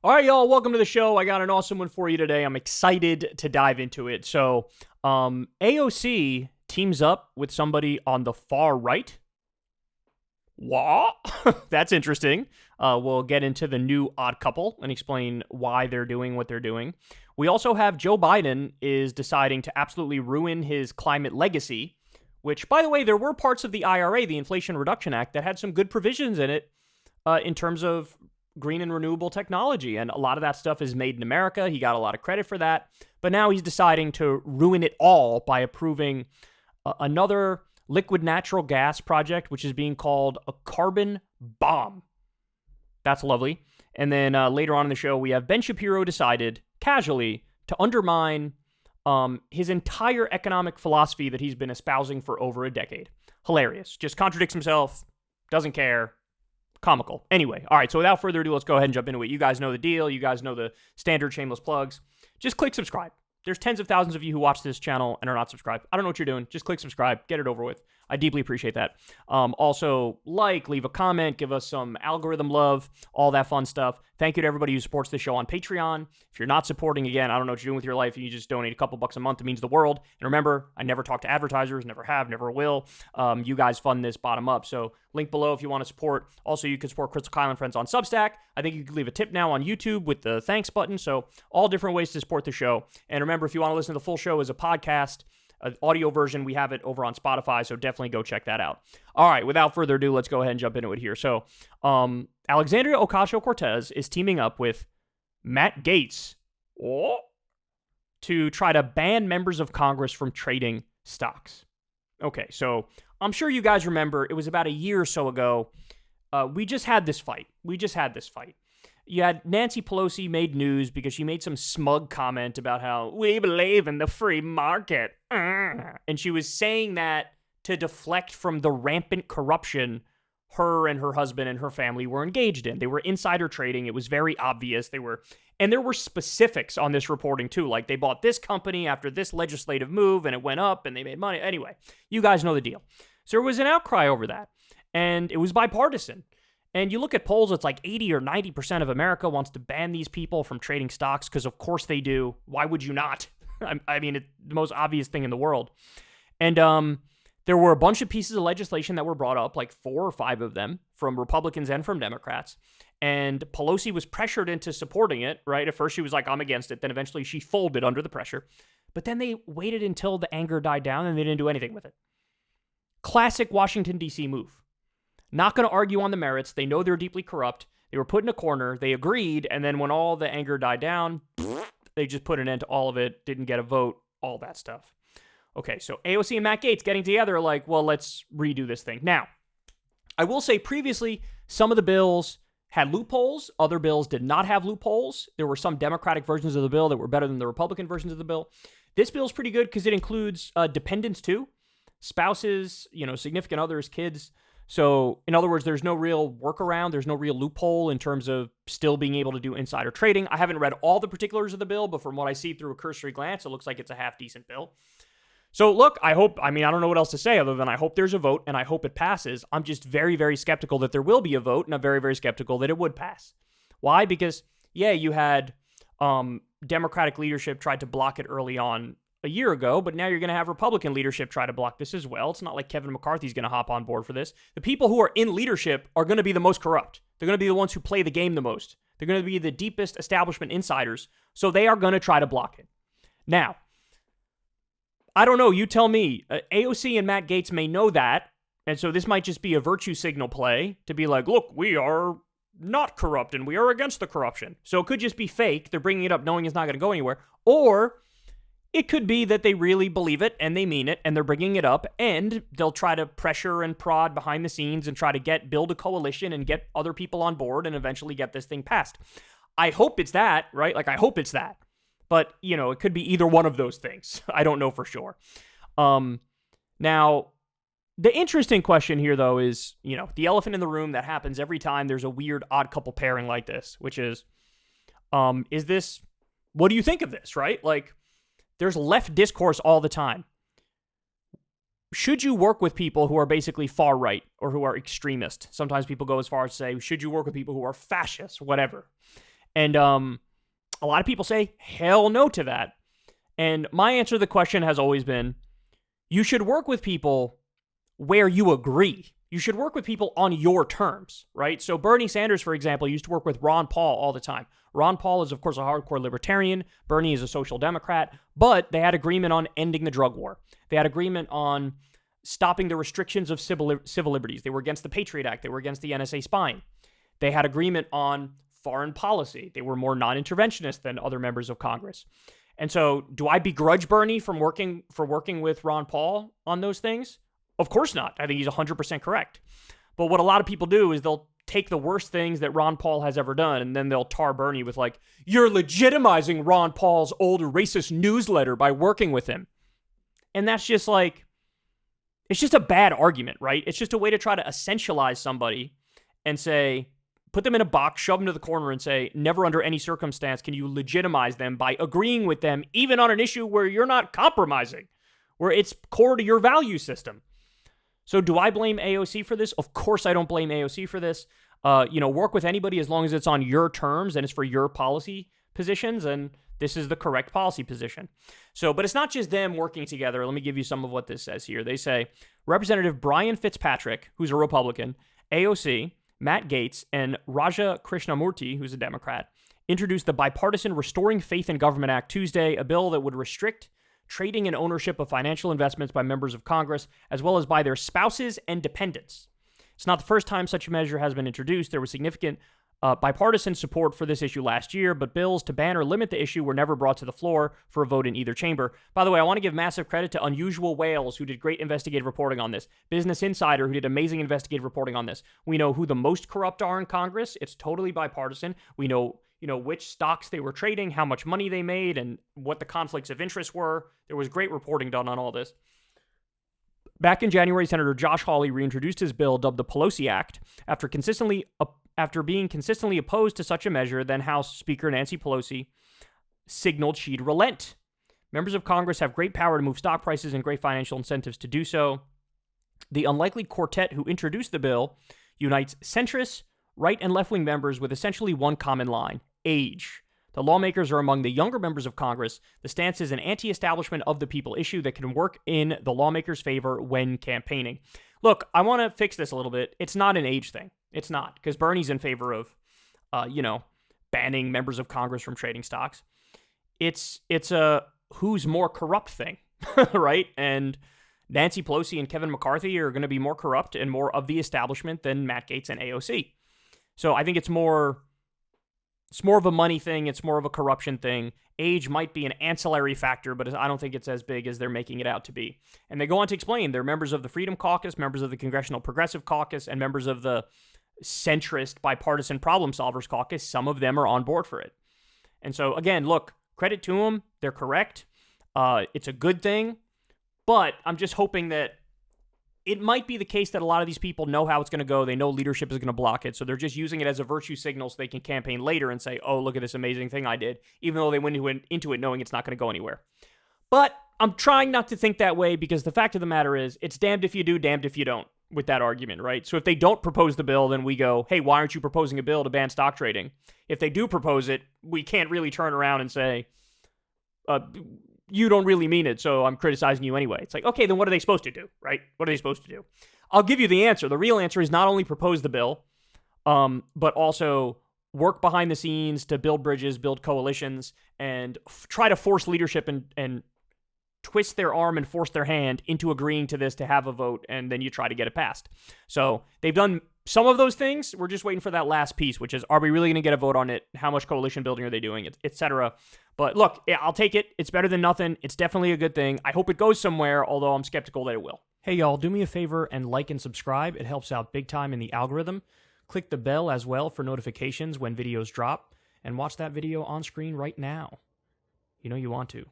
All right, y'all, welcome to the show. I got an awesome one for you today. I'm excited to dive into it. So, AOC teams up with somebody on the far right. What? That's interesting. We'll get into the new odd couple and explain why they're doing what they're doing. We also have Joe Biden is deciding to absolutely ruin his climate legacy, which, by the way, there were parts of the IRA, the Inflation Reduction Act, that had some good provisions in it in terms of green and renewable technology. And a lot of that stuff is made in America. He got a lot of credit for that. But now he's deciding to ruin it all by approving another liquid natural gas project, which is being called a carbon bomb. That's lovely. And then later on in the show, we have Ben Shapiro decided casually to undermine his entire economic philosophy that he's been espousing for over a decade. Hilarious. Just contradicts himself, doesn't care. Comical. Anyway, all right, so without further ado, let's go ahead and jump into it. You guys know the deal. You guys know the standard shameless plugs. Just click subscribe. There's tens of thousands of you who watch this channel and are not subscribed. I don't know what you're doing. Just click subscribe. Get it over with. I deeply appreciate that. Also, leave a comment, give us some algorithm love, all that fun stuff. Thank you to everybody who supports the show on Patreon. If you're not supporting, again, I don't know what you're doing with your life. You just donate a couple bucks a month. It means the world. And remember, I never talk to advertisers, never have, never will. You guys fund this bottom up. So link below if you want to support. Also, you can support Crystal Kyle and Friends on Substack. I think you can leave a tip now on YouTube with the thanks button. So all different ways to support the show. And remember, if you want to listen to the full show as a podcast, an audio version, we have it over on Spotify, so definitely go check that out. All right, without further ado, let's go ahead and jump into it here. So, Alexandria Ocasio-Cortez is teaming up with Matt Gaetz to try to ban members of Congress from trading stocks. Okay, so I'm sure you guys remember, it was about a year or so ago, we just had this fight. You had Nancy Pelosi made news because she made some smug comment about how we believe in the free market. And she was saying that to deflect from the rampant corruption her and her husband and her family were engaged in. They were insider trading. It was very obvious. And there were specifics on this reporting too. Like they bought this company after this legislative move and it went up and they made money. Anyway, you guys know the deal. So there was an outcry over that. And it was bipartisan. And you look at polls, it's like 80 or 90% of America wants to ban these people from trading stocks because, of course, they do. Why would you not? I mean, it's the most obvious thing in the world. And there were a bunch of pieces of legislation that were brought up, like 4 or 5 of them, from Republicans and from Democrats. And Pelosi was pressured into supporting it, right? At first, she was like, I'm against it. Then eventually, she folded under the pressure. But then they waited until the anger died down and they didn't do anything with it. Classic Washington, D.C. move. Not going to argue on the merits. They know they're deeply corrupt. They were put in a corner. They agreed. And then when all the anger died down, they just put an end to all of it. Didn't get a vote. All that stuff. Okay, so AOC and Matt Gaetz getting together like, well, let's redo this thing. Now, I will say previously, some of the bills had loopholes. Other bills did not have loopholes. There were some Democratic versions of the bill that were better than the Republican versions of the bill. This bill is pretty good because it includes dependents too. Spouses, significant others, kids. So, in other words, there's no real workaround. There's no real loophole in terms of still being able to do insider trading. I haven't read all the particulars of the bill, but from what I see through a cursory glance, it looks like it's a half-decent bill. So, look, I don't know what else to say other than I hope there's a vote and I hope it passes. I'm just very, very skeptical that there will be a vote, and I'm very, very skeptical that it would pass. Why? Because, you had Democratic leadership tried to block it early on a year ago, but now you're going to have Republican leadership try to block this as well. It's not like Kevin McCarthy's going to hop on board for this. The people who are in leadership are going to be the most corrupt. They're going to be the ones who play the game the most. They're going to be the deepest establishment insiders, so they are going to try to block it. Now, I don't know, you tell me. AOC and Matt Gaetz may know that, and so this might just be a virtue signal play to be like, look, we are not corrupt and we are against the corruption. So it could just be fake. They're bringing it up knowing it's not going to go anywhere. Or it could be that they really believe it and they mean it and they're bringing it up and they'll try to pressure and prod behind the scenes and try to build a coalition and get other people on board and eventually get this thing passed. I hope it's that, right? Like, I hope it's that. But, it could be either one of those things. I don't know for sure. Now, the interesting question here, though, is, the elephant in the room that happens every time there's a weird odd couple pairing like this, which is this, what do you think of this, right? Like, there's left discourse all the time. Should you work with people who are basically far right or who are extremist? Sometimes people go as far as to say, should you work with people who are fascist, whatever? And a lot of people say hell no to that. And my answer to the question has always been, you should work with people where you agree. You should work with people on your terms, right? So Bernie Sanders, for example, used to work with Ron Paul all the time. Ron Paul is, of course, a hardcore libertarian. Bernie is a social democrat. But they had agreement on ending the drug war. They had agreement on stopping the restrictions of civil liberties. They were against the Patriot Act. They were against the NSA spying. They had agreement on foreign policy. They were more non-interventionist than other members of Congress. And so do I begrudge Bernie from working with Ron Paul on those things? Of course not. I think he's 100% correct. But what a lot of people do is they'll take the worst things that Ron Paul has ever done, and then they'll tar Bernie with like, you're legitimizing Ron Paul's old racist newsletter by working with him. And that's just like, it's just a bad argument, right? It's just a way to try to essentialize somebody and say, put them in a box, shove them to the corner and say, never under any circumstance can you legitimize them by agreeing with them, even on an issue where you're not compromising, where it's core to your value system. So do I blame AOC for this? Of course I don't blame AOC for this. Work with anybody as long as it's on your terms and it's for your policy positions, and this is the correct policy position. So, but it's not just them working together. Let me give you some of what this says here. They say, Representative Brian Fitzpatrick, who's a Republican, AOC, Matt Gaetz, and Raja Krishnamurti, who's a Democrat, introduced the bipartisan Restoring Faith in Government Act Tuesday, a bill that would restrict trading and ownership of financial investments by members of Congress, as well as by their spouses and dependents. It's not the first time such a measure has been introduced. There was significant bipartisan support for this issue last year, but bills to ban or limit the issue were never brought to the floor for a vote in either chamber. By the way, I want to give massive credit to Unusual Whales, who did great investigative reporting on this. Business Insider, who did amazing investigative reporting on this. We know who the most corrupt are in Congress. It's totally bipartisan. We know which stocks they were trading, how much money they made, and what the conflicts of interest were. There was great reporting done on all this. Back in January, Senator Josh Hawley reintroduced his bill dubbed the Pelosi Act after being consistently opposed to such a measure. Then House Speaker Nancy Pelosi signaled she'd relent. Members of Congress have great power to move stock prices and great financial incentives to do so. The unlikely quartet who introduced the bill unites centrist, right and left-wing members with essentially one common line: age. The lawmakers are among the younger members of Congress. The stance is an anti-establishment of the people issue that can work in the lawmakers' favor when campaigning. Look, I want to fix this a little bit. It's not an age thing. It's not, because Bernie's in favor of, banning members of Congress from trading stocks. It's a who's more corrupt thing, right? And Nancy Pelosi and Kevin McCarthy are going to be more corrupt and more of the establishment than Matt Gaetz and AOC. So I think it's more of a money thing. It's more of a corruption thing. Age might be an ancillary factor, but I don't think it's as big as they're making it out to be. And they go on to explain they're members of the Freedom Caucus, members of the Congressional Progressive Caucus, and members of the centrist bipartisan Problem Solvers Caucus. Some of them are on board for it. And so, again, look, credit to them. They're correct. It's a good thing. But I'm just hoping that it might be the case that a lot of these people know how it's going to go. They know leadership is going to block it. So they're just using it as a virtue signal so they can campaign later and say, oh, look at this amazing thing I did, even though they went into it knowing it's not going to go anywhere. But I'm trying not to think that way, because the fact of the matter is it's damned if you do, damned if you don't with that argument, right? So if they don't propose the bill, then we go, hey, why aren't you proposing a bill to ban stock trading? If they do propose it, we can't really turn around and say, you don't really mean it, so I'm criticizing you anyway. It's like, okay, then what are they supposed to do, right? What are they supposed to do? I'll give you the answer. The real answer is not only propose the bill, but also work behind the scenes to build bridges, build coalitions, and try to force leadership and twist their arm and force their hand into agreeing to this to have a vote, and then you try to get it passed. So they've done some of those things. We're just waiting for that last piece, which is, are we really going to get a vote on it? How much coalition building are they doing, etc.? But look, I'll take it. It's better than nothing. It's definitely a good thing. I hope it goes somewhere, although I'm skeptical that it will. Hey, y'all, do me a favor and like and subscribe. It helps out big time in the algorithm. Click the bell as well for notifications when videos drop, and watch that video on screen right now. You know you want to.